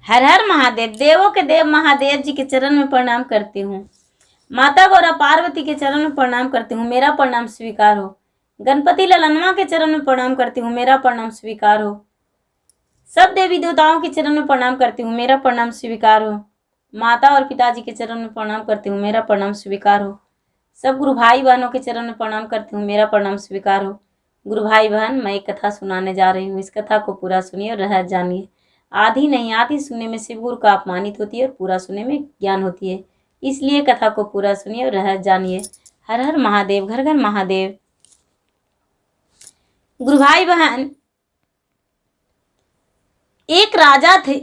हर हर महादेव। देवों के देव महादेव जी के चरण में प्रणाम करती हूँ। माता गौरा पार्वती के चरण में प्रणाम करती हूँ, मेरा प्रणाम स्वीकार हो। गणपति ललनवा के चरण में प्रणाम करती हूँ, मेरा प्रणाम स्वीकार हो। सब देवी देवताओं के चरण में प्रणाम करती हूँ, मेरा प्रणाम स्वीकार हो। माता और पिताजी के चरण में प्रणाम करती हूँ, मेरा प्रणाम स्वीकार हो। सब गुरु भाई बहनों के चरण में प्रणाम करती हूँ, मेरा प्रणाम स्वीकार हो। गुरु भाई बहन, मैं एक कथा सुनाने जा रही हूँ, इस कथा को पूरा सुनिए और रहस्य जानिए। आधी नहीं, आधी सुनने में शिव गुरु का अपमानित होती है और पूरा सुनने में ज्ञान होती है, इसलिए कथा को पूरा सुनिए और रहस्य जानिए। हर हर महादेव, घर घर महादेव। गुरु भाई बहन, एक राजा थे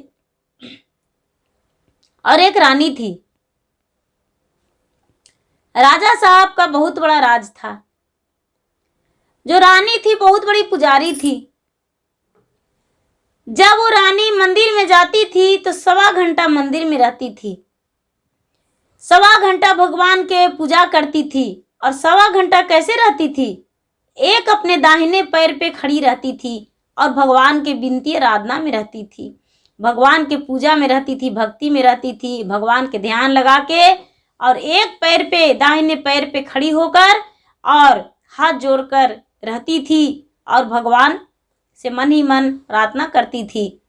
और एक रानी थी। राजा साहब का बहुत बड़ा राज था। जो रानी थी बहुत बड़ी पुजारी थी। जब वो रानी मंदिर में जाती थी तो 1.25 घंटा मंदिर में रहती थी, 1.25 घंटा भगवान के पूजा करती थी। और 1.25 घंटा कैसे रहती थी? एक अपने दाहिने पैर पे खड़ी रहती थी और भगवान के विनती आराधना में रहती थी, भगवान के पूजा में रहती थी, भक्ति में रहती थी, भगवान के ध्यान लगा के। और एक पैर पे, दाहिने पैर पे खड़ी होकर और हाथ जोड़कर रहती थी और भगवान से मन ही मन प्रार्थना करती थी।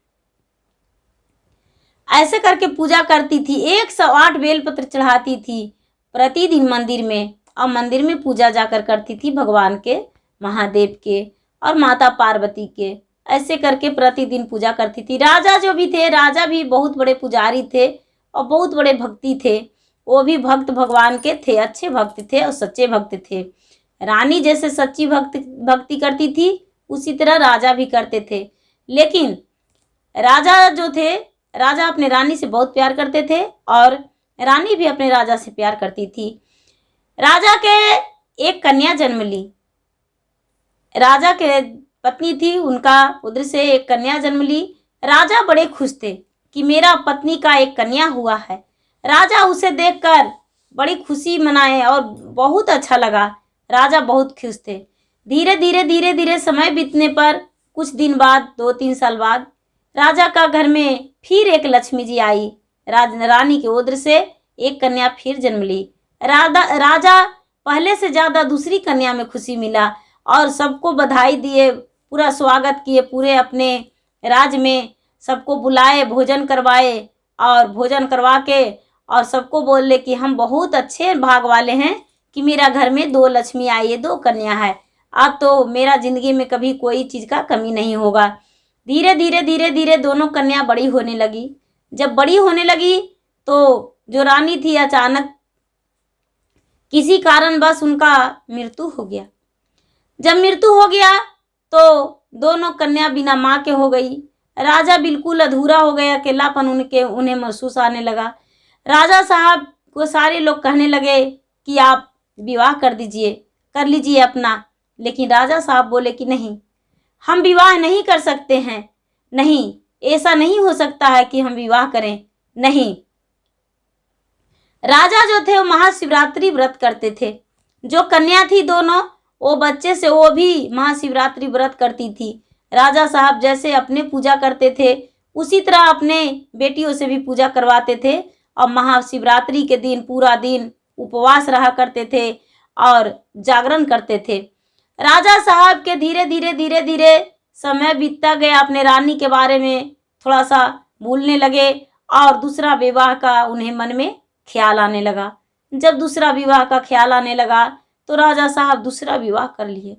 ऐसे करके पूजा करती थी। 108 बेलपत्र चढ़ाती थी प्रतिदिन मंदिर में, और मंदिर में पूजा जाकर करती थी भगवान के, महादेव के और माता पार्वती के। ऐसे करके प्रतिदिन पूजा करती थी। राजा जो भी थे, राजा भी बहुत बड़े पुजारी थे और बहुत बड़े भक्ति थे। वो भी भक्त भगवान के थे, अच्छे भक्त थे और सच्चे भक्त थे। रानी जैसे सच्ची भक्ति करती थी, उसी तरह राजा भी करते थे। लेकिन राजा जो थे, राजा अपने रानी से बहुत प्यार करते थे और रानी भी अपने राजा से प्यार करती थी। राजा के एक कन्या जन्म ली। राजा के पत्नी थी, उनका उधर से एक कन्या जन्म ली। राजा बड़े खुश थे कि मेरा पत्नी का एक कन्या हुआ है। राजा उसे देखकर बड़ी खुशी मनाए और बहुत अच्छा लगा। राजा बहुत खुश थे। धीरे धीरे समय बीतने पर कुछ दिन बाद, 2-3 साल बाद, राजा का घर में फिर एक लक्ष्मी जी आई। रानी के उदर से एक कन्या फिर जन्म ली। राजा पहले से ज़्यादा दूसरी कन्या में खुशी मिला और सबको बधाई दिए, पूरा स्वागत किए। पूरे अपने राज में सबको बुलाए, भोजन करवाए और भोजन करवा के और सबको बोले कि हम बहुत अच्छे भाग वाले हैं कि मेरा घर में 2 लक्ष्मी आई है, 2 कन्या है। अब तो मेरा ज़िंदगी में कभी कोई चीज़ का कमी नहीं होगा। धीरे धीरे दोनों कन्या बड़ी होने लगी। जब बड़ी होने लगी तो जो रानी थी, अचानक किसी कारणवश उनका मृत्यु हो गया। जब मृत्यु हो गया तो दोनों कन्या बिना माँ के हो गई। राजा बिल्कुल अधूरा हो गया, अकेलापन उन्हें महसूस आने लगा। राजा साहब को सारे लोग कहने लगे कि आप विवाह कर लीजिए अपना। लेकिन राजा साहब बोले कि नहीं, हम विवाह नहीं कर सकते हैं, नहीं, ऐसा नहीं हो सकता है कि हम विवाह करें, नहीं। राजा जो थे वो महाशिवरात्रि व्रत करते थे। जो कन्या थी दोनों, वो बच्चे से वो भी महाशिवरात्रि व्रत करती थी। राजा साहब जैसे अपने पूजा करते थे, उसी तरह अपने बेटियों से भी पूजा करवाते थे और महाशिवरात्रि के दिन पूरा दिन उपवास रहा करते थे और जागरण करते थे। राजा साहब के धीरे धीरे समय बीतता गया। अपने रानी के बारे में थोड़ा सा भूलने लगे और दूसरा विवाह का उन्हें मन में ख्याल आने लगा। जब दूसरा विवाह का ख्याल आने लगा तो राजा साहब दूसरा विवाह कर लिए।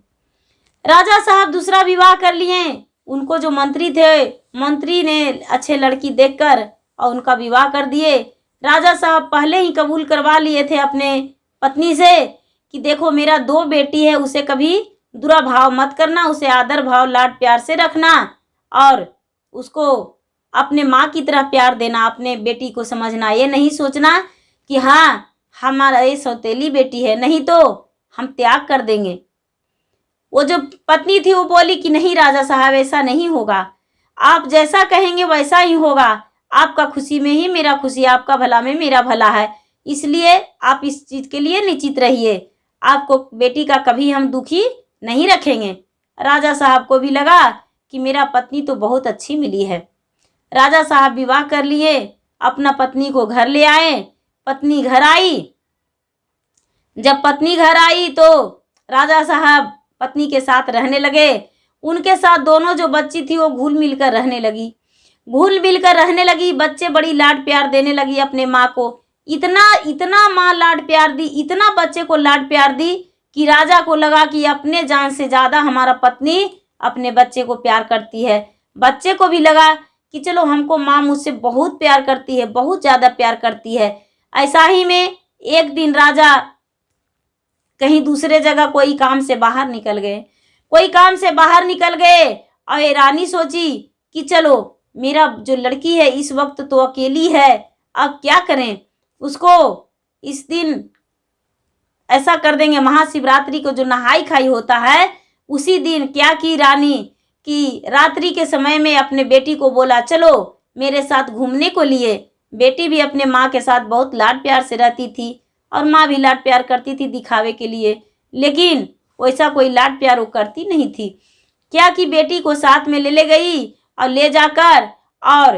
राजा साहब दूसरा विवाह कर लिए। उनको जो मंत्री थे, मंत्री ने अच्छे लड़की देखकर और उनका विवाह कर दिए। राजा साहब पहले ही कबूल करवा लिए थे अपने पत्नी से कि देखो मेरा 2 बेटी है, उसे कभी बुरा भाव मत करना, उसे आदर भाव लाड प्यार से रखना और उसको अपने माँ की तरह प्यार देना, अपने बेटी को समझना। ये नहीं सोचना कि हाँ हमारा ये सौतेली बेटी है, नहीं तो हम त्याग कर देंगे। वो जो पत्नी थी वो बोली कि नहीं राजा साहब, ऐसा नहीं होगा, आप जैसा कहेंगे वैसा ही होगा। आपका खुशी में ही मेरा खुशी, आपका भला में मेरा भला है, इसलिए आप इस चीज़ के लिए निश्चित रहिए। आपको बेटी का कभी हम दुखी नहीं रखेंगे। राजा साहब को भी लगा कि मेरा पत्नी तो बहुत अच्छी मिली है। राजा साहब विवाह कर लिए, अपना पत्नी को घर ले आए। पत्नी घर आई। जब पत्नी घर आई तो राजा साहब पत्नी के साथ रहने लगे। उनके साथ दोनों जो बच्ची थी वो घुल मिल कर रहने लगी। घुल मिल कर रहने लगी। बच्चे बड़ी लाड प्यार देने लगी अपने माँ को। इतना इतना माँ लाड प्यार दी, इतना बच्चे को लाड प्यार दी कि राजा को लगा कि अपने जान से ज़्यादा हमारा पत्नी अपने बच्चे को प्यार करती है। बच्चे को भी लगा कि चलो हमको माँ मुझसे बहुत प्यार करती है, बहुत ज़्यादा प्यार करती है। ऐसा ही में एक दिन राजा कहीं दूसरे जगह कोई काम से बाहर निकल गए। कोई काम से बाहर निकल गए और रानी सोची कि चलो मेरा जो लड़की है इस वक्त तो अकेली है, अब क्या करें, उसको इस दिन ऐसा कर देंगे, महाशिवरात्रि को जो नहाई खाई होता है उसी दिन क्या की रानी कि रात्रि के समय में अपने बेटी को बोला चलो मेरे साथ घूमने को लिए। बेटी भी अपने माँ के साथ बहुत लाड प्यार से रहती थी और माँ भी लाड प्यार करती थी दिखावे के लिए, लेकिन वैसा कोई लाड प्यार वो करती नहीं थी। क्या कि बेटी को साथ में ले गई और ले जाकर और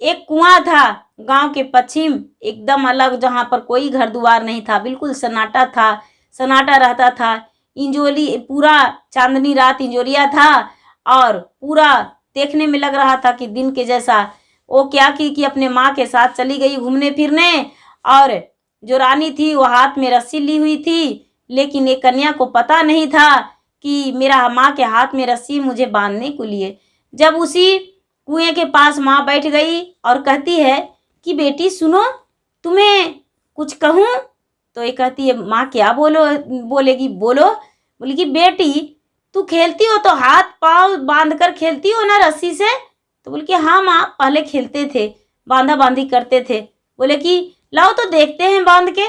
एक कुआं था गांव के पश्चिम एकदम अलग, जहां पर कोई घर द्वार नहीं था, बिल्कुल सन्नाटा था, सन्नाटा रहता था। इंजोली पूरा चांदनी रात इंजोरिया था और पूरा देखने में लग रहा था कि दिन के जैसा। वो क्या की कि अपने माँ के साथ चली गई घूमने फिरने और जो रानी थी वो हाथ में रस्सी ली हुई थी, लेकिन एक कन्या को पता नहीं था कि मेरा माँ के हाथ में रस्सी मुझे बांधने को लिए। जब उसी कुएं के पास माँ बैठ गई और कहती है कि बेटी सुनो, तुम्हें कुछ कहूँ? तो ये कहती है माँ क्या बोलेगी, बोली कि बेटी तू खेलती हो तो हाथ पाँव बांध कर खेलती हो ना रस्सी से? तो बोले कि हाँ माँ पहले खेलते थे, बांधा बांधी करते थे। बोले कि लाओ तो देखते हैं बांध के।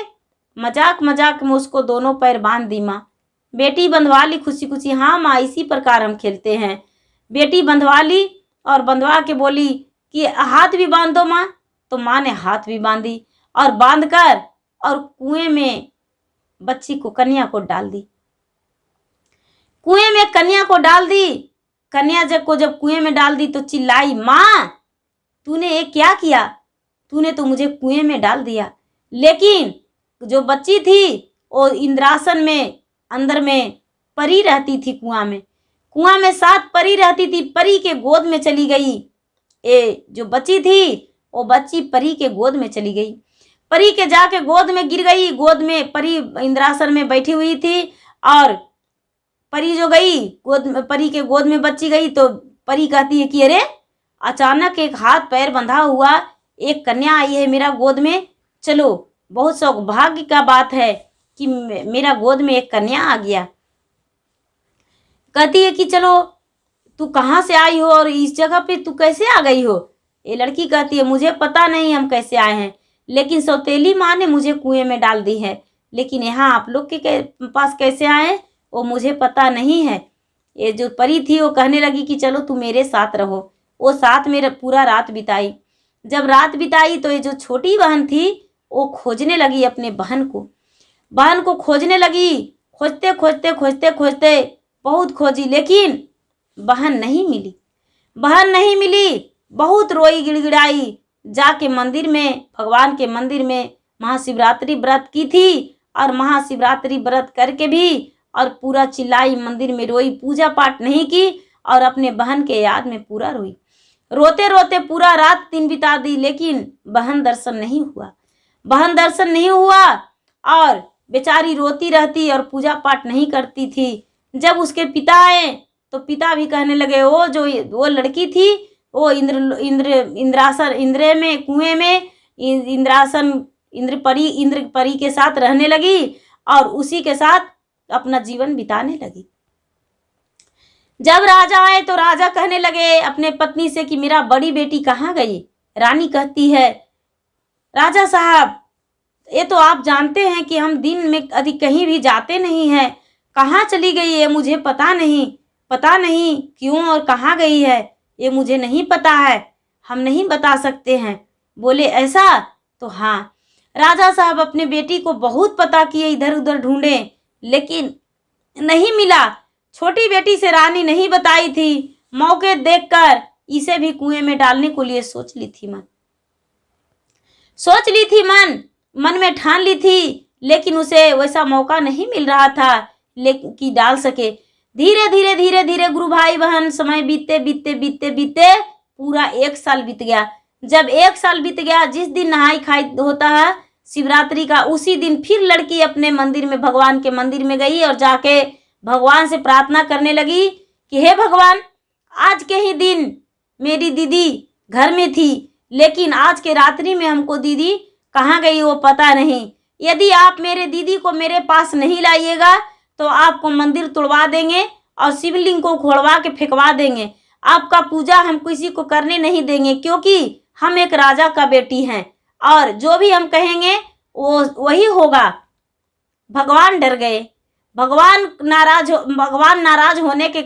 मजाक मजाक में उसको दोनों पैर बांध दी माँ। बेटी बंधवा ली खुशी खुशी, हाँ माँ इसी प्रकार हम खेलते हैं। बेटी बंधवा ली और बंधवा के बोली कि हाथ भी बांध दो माँ। तो माँ ने हाथ भी बांधी और बांध कर और कुएं में बच्ची को कन्या को डाल दी। कुएं में कन्या को डाल दी। कन्या जब कुएं में डाल दी तो चिल्लाई, माँ तूने ये क्या किया, तूने तो मुझे कुएं में डाल दिया। लेकिन जो बच्ची थी वो इंद्रासन में अंदर में परी रहती थी। कुआं में 7 परी रहती थी, परी के गोद में चली गई। ये जो बच्ची थी वो बच्ची परी के गोद में चली गई। परी के जाके गोद में गिर गई। गोद में परी इंद्रासन में बैठी हुई थी और परी जो गई परी के गोद में बच्ची गई तो परी कहती है कि अरे अचानक एक हाथ पैर बंधा हुआ एक कन्या आई है मेरा गोद में, चलो बहुत सौभाग्य का बात है कि मेरा गोद में एक कन्या आ गया। कहती है कि चलो तू कहाँ से आई हो और इस जगह पे तू कैसे आ गई हो? ये लड़की कहती है मुझे पता नहीं हम कैसे आए हैं, लेकिन सौतेली माँ ने मुझे कुएं में डाल दी है, लेकिन यहाँ आप लोग के पास कैसे आए वो मुझे पता नहीं है। ये जो परी थी वो कहने लगी कि चलो तू मेरे साथ रहो। वो साथ में पूरा रात बिताई। जब रात बिताई तो ये जो छोटी बहन थी वो खोजने लगी अपने बहन को खोजने लगी। खोजते खोजते खोजते खोजते बहुत खोजी, लेकिन बहन नहीं मिली। बहुत रोई गिड़गिड़ाई। जाके मंदिर में, भगवान के मंदिर में महाशिवरात्रि व्रत की थी और महाशिवरात्रि व्रत करके भी और पूरा चिल्लाई, मंदिर में रोई, पूजा पाठ नहीं की और अपने बहन के याद में पूरा रोई। रोते रोते पूरा रात दिन बिता दी, लेकिन बहन दर्शन नहीं हुआ और बेचारी रोती रहती और पूजा पाठ नहीं करती थी। जब उसके पिता आए तो पिता भी कहने लगे वो लड़की थी वो इंद्र में कुएं में इंद्र परी के साथ रहने लगी और उसी के साथ अपना जीवन बिताने लगी। जब राजा आए तो राजा कहने लगे अपने पत्नी से कि मेरा बड़ी बेटी कहाँ गई? रानी कहती है राजा साहब ये तो आप जानते हैं कि हम दिन में अधिक कहीं भी जाते नहीं हैं, कहाँ चली गई है मुझे पता नहीं क्यों और कहाँ गई है ये मुझे नहीं पता है, हम नहीं बता सकते हैं। बोले ऐसा? तो हाँ। राजा साहब अपने बेटी को बहुत पता किए, इधर उधर ढूंढे, लेकिन नहीं मिला। छोटी बेटी से रानी नहीं बताई थी। मौके देखकर इसे भी कुएं में डालने को लिए सोच ली थी मन में ठान ली थी, लेकिन उसे वैसा मौका नहीं मिल रहा था लेकिन कि डाल सके। धीरे धीरे गुरु भाई बहन समय बीतते पूरा 1 साल बीत गया। जब 1 साल बीत गया, जिस दिन नहाई खाई होता है शिवरात्रि का, उसी दिन फिर लड़की अपने मंदिर में, भगवान के मंदिर में गई और जाके भगवान से प्रार्थना करने लगी कि हे भगवान, आज के ही दिन मेरी दीदी घर में थी, लेकिन आज के रात्रि में हमको दीदी कहाँ गई वो पता नहीं। यदि आप मेरे दीदी को मेरे पास नहीं लाइएगा तो आपको मंदिर तोड़वा देंगे और शिवलिंग को खोलवा के फेंकवा देंगे। आपका पूजा हम किसी को करने नहीं देंगे, क्योंकि हम एक राजा का बेटी हैं और जो भी हम कहेंगे वो वही होगा। भगवान डर गए। भगवान नाराज होने के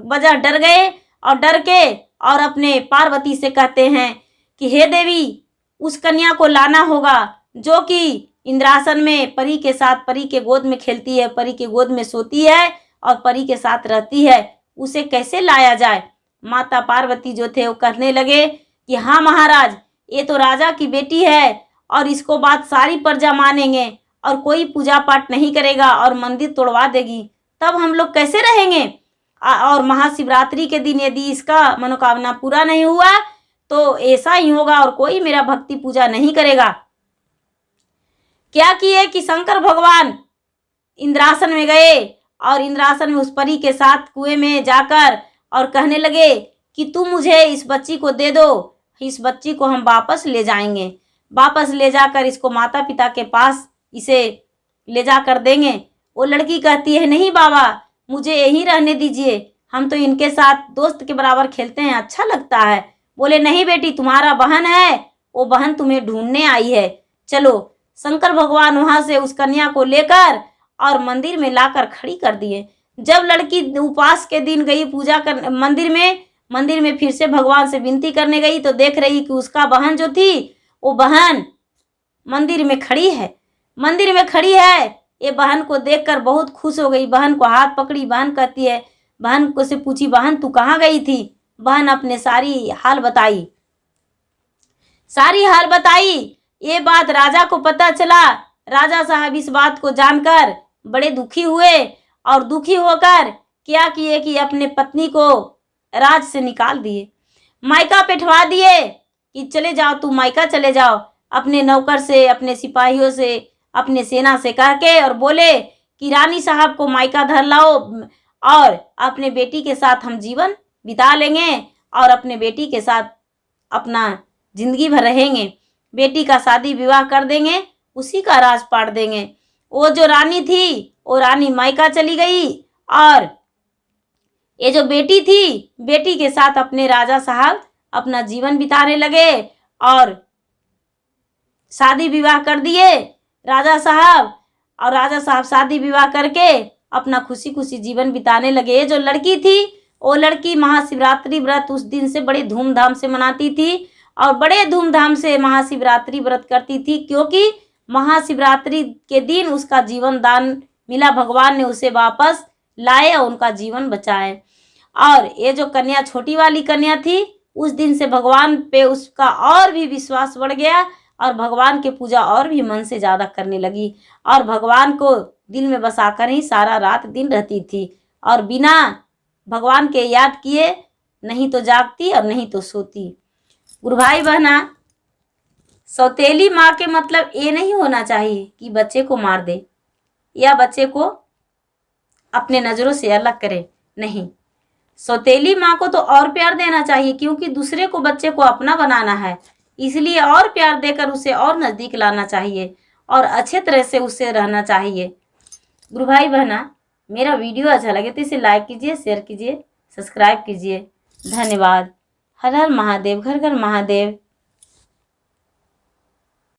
वजह डर गए और डर के और अपने पार्वती से कहते हैं कि हे देवी, उस कन्या को लाना होगा जो कि इंद्रासन में परी के साथ, परी के गोद में खेलती है, परी के गोद में सोती है और परी के साथ रहती है। उसे कैसे लाया जाए? माता पार्वती जो थे वो कहने लगे कि हाँ महाराज, ये तो राजा की बेटी है और इसको बात सारी प्रजा मानेंगे और कोई पूजा पाठ नहीं करेगा और मंदिर तोड़वा देगी, तब हम लोग कैसे रहेंगे? और महाशिवरात्रि के दिन यदि इसका मनोकामना पूरा नहीं हुआ तो ऐसा ही होगा और कोई मेरा भक्ति पूजा नहीं करेगा। क्या किए कि शंकर भगवान इंद्रासन में गए और इंद्रासन में उस परी के साथ कुएं में जाकर और कहने लगे कि तुम मुझे इस बच्ची को दे दो, इस बच्ची को हम वापस ले जाएंगे। वापस ले जाकर इसको माता पिता के पास इसे ले जाकर देंगे। वो लड़की कहती है नहीं बाबा, मुझे यहीं रहने दीजिए, हम तो इनके साथ दोस्त के बराबर खेलते हैं, अच्छा लगता है। बोले नहीं बेटी, तुम्हारा बहन है, वो बहन तुम्हें ढूंढने आई है, चलो। शंकर भगवान वहां से उस कन्या को लेकर और मंदिर में लाकर खड़ी कर दिए। जब लड़की उपवास के दिन गई पूजा कर मंदिर में फिर से भगवान से विनती करने गई तो देख रही कि उसका बहन जो थी वो बहन मंदिर में खड़ी है। ये बहन को देखकर बहुत खुश हो गई। बहन को हाथ पकड़ी। बहन कहती है, बहन को से पूछी, बहन तू कहाँ गई थी? बहन अपने सारी हाल बताई। ये बात राजा को पता चला। राजा साहब इस बात को जानकर बड़े दुखी हुए और दुखी होकर क्या किए कि अपने पत्नी को राज से निकाल दिए, मायका पेठवा दिए कि चले जाओ, तू मायका चले जाओ। अपने नौकर से, अपने सिपाहियों से, अपने सेना से कह के और बोले कि रानी साहब को मायका धर लाओ और अपने बेटी के साथ हम जीवन बिता लेंगे और अपने बेटी के साथ अपना जिंदगी भर रहेंगे। बेटी का शादी विवाह कर देंगे, उसी का राज पाट देंगे। वो जो रानी थी वो रानी मायका चली गई और ये जो बेटी थी, बेटी के साथ अपने राजा साहब अपना जीवन बिताने लगे और शादी विवाह कर दिए राजा साहब। और राजा साहब शादी विवाह करके अपना खुशी खुशी जीवन बिताने लगे। ये जो लड़की थी वो लड़की महाशिवरात्रि व्रत उस दिन से बड़े धूमधाम से मनाती थी और बड़े धूमधाम से महाशिवरात्रि व्रत करती थी, क्योंकि महाशिवरात्रि के दिन उसका जीवन दान मिला। भगवान ने उसे वापस लाए और उनका जीवन बचाए। और ये जो कन्या, छोटी वाली कन्या थी, उस दिन से भगवान पे उसका और भी विश्वास बढ़ गया और भगवान के पूजा और भी मन से ज़्यादा करने लगी और भगवान को दिल में बसाकर ही सारा रात दिन रहती थी और बिना भगवान के याद किए नहीं तो जागती और नहीं तो सोती। गुरु भाई बहना, सौतेली माँ के मतलब ये नहीं होना चाहिए कि बच्चे को मार दे या बच्चे को अपने नज़रों से अलग करे, नहीं। सौतेली माँ को तो और प्यार देना चाहिए, क्योंकि दूसरे को, बच्चे को अपना बनाना है, इसलिए और प्यार देकर उसे और नज़दीक लाना चाहिए और अच्छे तरह से उससे रहना चाहिए। गुरु भाई बहना, मेरा वीडियो अच्छा लगे तो इसे लाइक कीजिए, शेयर कीजिए, सब्सक्राइब कीजिए। धन्यवाद। हर हर महादेव, घर घर महादेव।